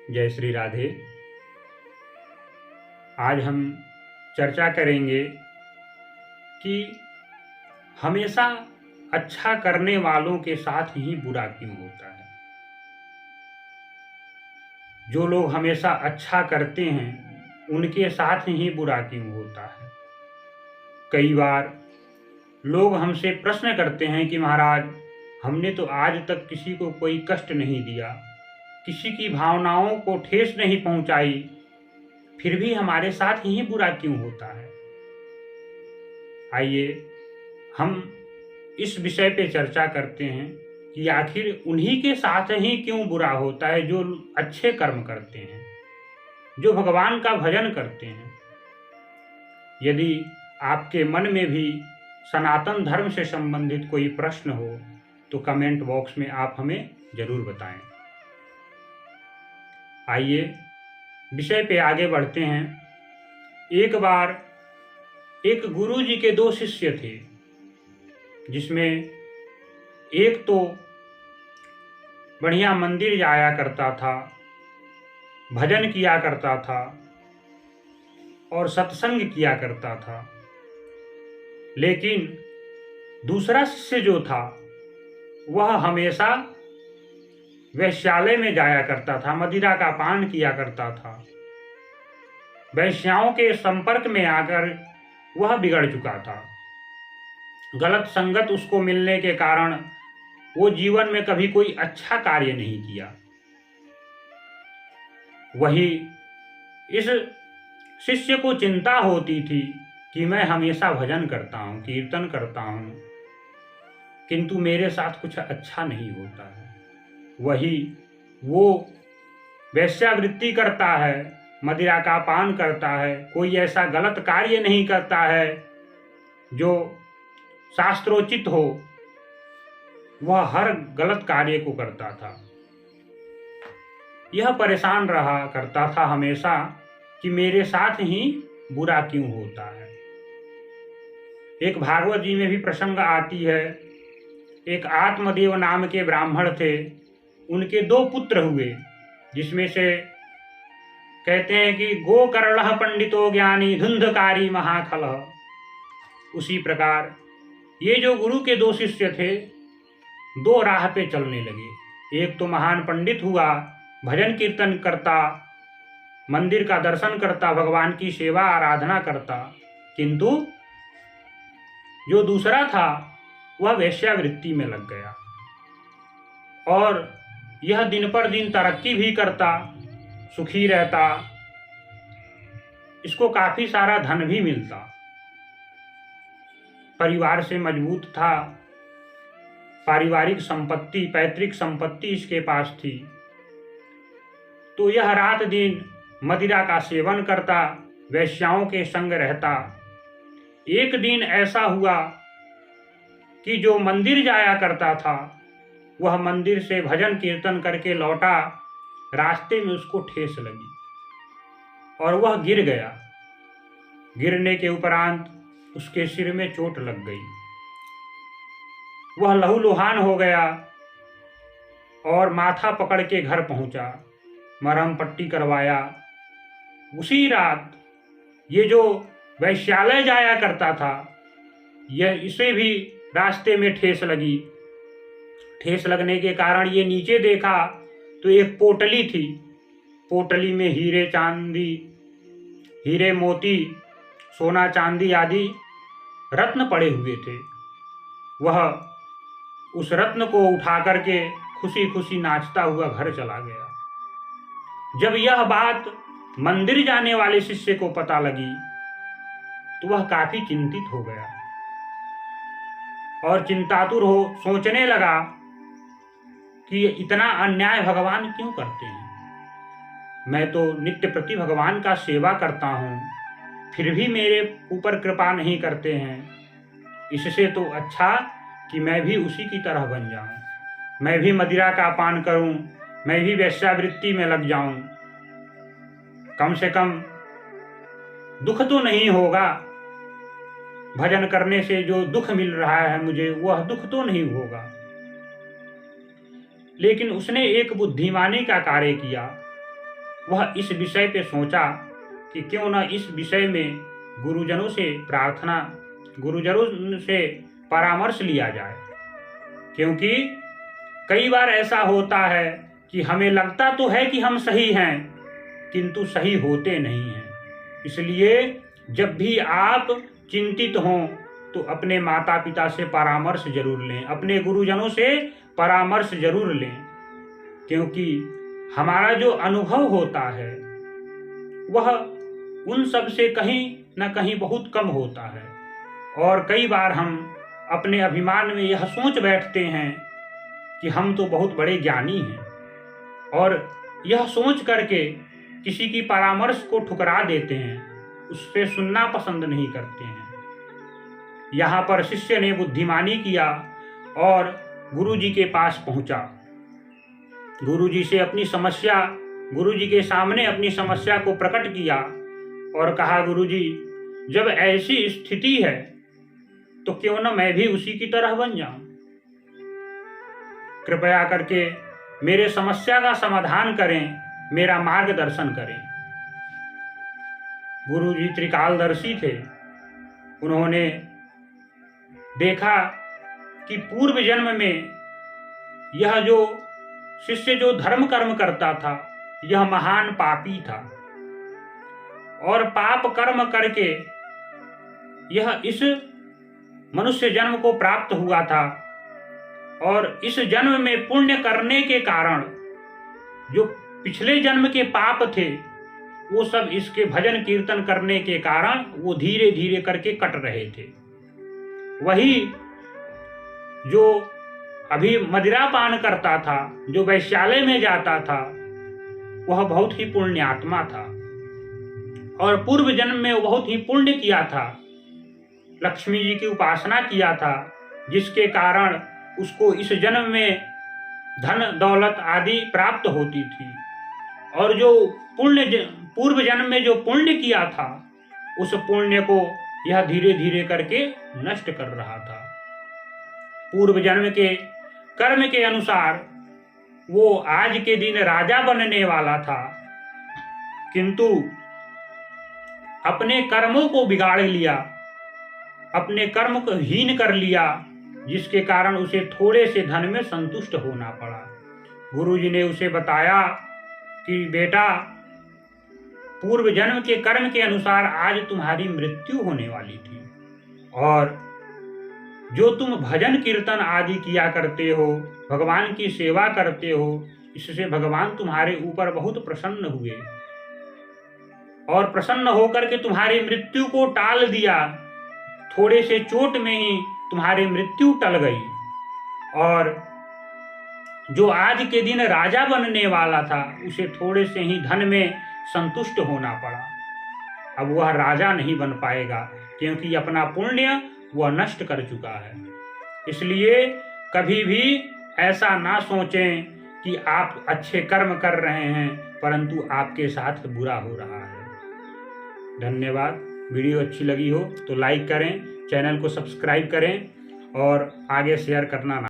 जय श्री राधे। आज हम चर्चा करेंगे कि हमेशा अच्छा करने वालों के साथ ही बुरा क्यों होता है। जो लोग हमेशा अच्छा करते हैं उनके साथ ही बुरा क्यों होता है। कई बार लोग हमसे प्रश्न करते हैं कि महाराज, हमने तो आज तक किसी को कोई कष्ट नहीं दिया, किसी की भावनाओं को ठेस नहीं पहुंचाई, फिर भी हमारे साथ ही बुरा क्यों होता है। आइए हम इस विषय पे चर्चा करते हैं कि आखिर उन्हीं के साथ ही क्यों बुरा होता है जो अच्छे कर्म करते हैं, जो भगवान का भजन करते हैं। यदि आपके मन में भी सनातन धर्म से संबंधित कोई प्रश्न हो तो कमेंट बॉक्स में आप हमें जरूर बताएं। आइए विषय पे आगे बढ़ते हैं। एक बार एक गुरु जी के 2 शिष्य थे, जिसमें एक तो बढ़िया मंदिर जाया करता था, भजन किया करता था और सत्संग किया करता था, लेकिन दूसरा शिष्य जो था वह हमेशा वेश्यालय में जाया करता था, मदिरा का पान किया करता था। वैश्याओं के संपर्क में आकर वह बिगड़ चुका था। गलत संगत उसको मिलने के कारण वो जीवन में कभी कोई अच्छा कार्य नहीं किया। वही इस शिष्य को चिंता होती थी कि मैं हमेशा भजन करता हूँ, कीर्तन करता हूँ, किंतु मेरे साथ कुछ अच्छा नहीं होता है। वही वो वेश्यावृत्ति करता है, मदिरा का पान करता है, कोई ऐसा गलत कार्य नहीं करता है जो शास्त्रोचित हो, वह हर गलत कार्य को करता था। यह परेशान रहा करता था हमेशा कि मेरे साथ ही बुरा क्यों होता है। एक भागवत जी में भी प्रसंग आती है। एक आत्मदेव नाम के ब्राह्मण थे, उनके 2 पुत्र हुए, जिसमें से कहते हैं कि गोकर्णः पंडितो ज्ञानी धुंधकारी महाखलः। उसी प्रकार ये जो गुरु के 2 शिष्य थे 2 राह पे चलने लगे। एक तो महान पंडित हुआ, भजन कीर्तन करता, मंदिर का दर्शन करता, भगवान की सेवा आराधना करता, किंतु जो दूसरा था वह वेश्यावृत्ति में लग गया और यह दिन पर दिन तरक्की भी करता, सुखी रहता, इसको काफी सारा धन भी मिलता, परिवार से मजबूत था, पारिवारिक संपत्ति, पैतृक संपत्ति इसके पास थी। तो यह रात दिन मदिरा का सेवन करता, वेश्याओं के संग रहता। एक दिन ऐसा हुआ कि जो मंदिर जाया करता था वह मंदिर से भजन कीर्तन करके लौटा, रास्ते में उसको ठेस लगी और वह गिर गया। गिरने के उपरांत उसके सिर में चोट लग गई। वह लहूलुहान हो गया और माथा पकड़ के घर पहुंचा, मरहम पट्टी करवाया। उसी रात ये जो वैश्यालय जाया करता था, इसे भी रास्ते में ठेस लगी। ठेस लगने के कारण ये नीचे देखा तो एक पोटली थी। पोटली में हीरे चांदी, हीरे मोती, सोना चांदी आदि रत्न पड़े हुए थे। वह उस रत्न को उठा करके खुशी खुशी नाचता हुआ घर चला गया। जब यह बात मंदिर जाने वाले शिष्य को पता लगी तो वह काफी चिंतित हो गया और चिंतातुर हो सोचने लगा कि इतना अन्याय भगवान क्यों करते हैं। मैं तो नित्य प्रति भगवान का सेवा करता हूँ, फिर भी मेरे ऊपर कृपा नहीं करते हैं। इससे तो अच्छा कि मैं भी उसी की तरह बन जाऊं, मैं भी मदिरा का पान करूं, मैं भी वेश्यावृत्ति में लग जाऊं। कम से कम दुख तो नहीं होगा, भजन करने से जो दुख मिल रहा है मुझे वह दुख तो नहीं होगा। लेकिन उसने एक बुद्धिमानी का कार्य किया। वह इस विषय पे सोचा कि क्यों न इस विषय में गुरुजनों से प्रार्थना, गुरुजनों से परामर्श लिया जाए। क्योंकि कई बार ऐसा होता है कि हमें लगता तो है कि हम सही हैं, किंतु सही होते नहीं हैं। इसलिए जब भी आप चिंतित हों तो अपने माता पिता से परामर्श जरूर लें, अपने गुरुजनों से परामर्श जरूर लें। क्योंकि हमारा जो अनुभव होता है वह उन सब से कहीं न कहीं बहुत कम होता है। और कई बार हम अपने अभिमान में यह सोच बैठते हैं कि हम तो बहुत बड़े ज्ञानी हैं, और यह सोच करके किसी की परामर्श को ठुकरा देते हैं, उससे सुनना पसंद नहीं करते हैं। यहाँ पर शिष्य ने बुद्धिमानी किया और गुरुजी के पास पहुंचा। गुरुजी से अपनी समस्या, गुरुजी के सामने अपनी समस्या को प्रकट किया और कहा, गुरुजी जब ऐसी स्थिति है तो क्यों न मैं भी उसी की तरह बन जाऊं। कृपया करके मेरे समस्या का समाधान करें, मेरा मार्गदर्शन करें। गुरुजी त्रिकालदर्शी थे। उन्होंने देखा कि पूर्व जन्म में यह जो शिष्य जो धर्म कर्म करता था यह महान पापी था, और पाप कर्म करके यह इस मनुष्य जन्म को प्राप्त हुआ था। और इस जन्म में पुण्य करने के कारण जो पिछले जन्म के पाप थे वो सब इसके भजन कीर्तन करने के कारण वो धीरे धीरे करके कट रहे थे। वही जो अभी मदिरा पान करता था, जो वैश्यालय में जाता था, वह बहुत ही पुण्यात्मा था और पूर्व जन्म में वो बहुत ही पुण्य किया था, लक्ष्मी जी की उपासना किया था, जिसके कारण उसको इस जन्म में धन दौलत आदि प्राप्त होती थी। और जो पूर्व जन्म में जो पुण्य किया था उस पुण्य को यह धीरे धीरे करके नष्ट कर रहा था। पूर्व जन्म के कर्म के अनुसार वो आज के दिन राजा बनने वाला था, किंतु अपने कर्मों को बिगाड़ लिया, अपने कर्म को हीन कर लिया, जिसके कारण उसे थोड़े से धन में संतुष्ट होना पड़ा। गुरुजी ने उसे बताया कि बेटा, पूर्व जन्म के कर्म के अनुसार आज तुम्हारी मृत्यु होने वाली थी, और जो तुम भजन कीर्तन आदि किया करते हो, भगवान की सेवा करते हो, इससे भगवान तुम्हारे ऊपर बहुत प्रसन्न हुए और प्रसन्न होकर के तुम्हारी मृत्यु को टाल दिया। थोड़े से चोट में ही तुम्हारी मृत्यु टल गई, और जो आज के दिन राजा बनने वाला था उसे थोड़े से ही धन में संतुष्ट होना पड़ा। अब वह राजा नहीं बन पाएगा, क्योंकि अपना पुण्य वह नष्ट कर चुका है। इसलिए कभी भी ऐसा ना सोचें कि आप अच्छे कर्म कर रहे हैं परंतु आपके साथ बुरा हो रहा है। धन्यवाद। वीडियो अच्छी लगी हो तो लाइक करें, चैनल को सब्सक्राइब करें और आगे शेयर करना ना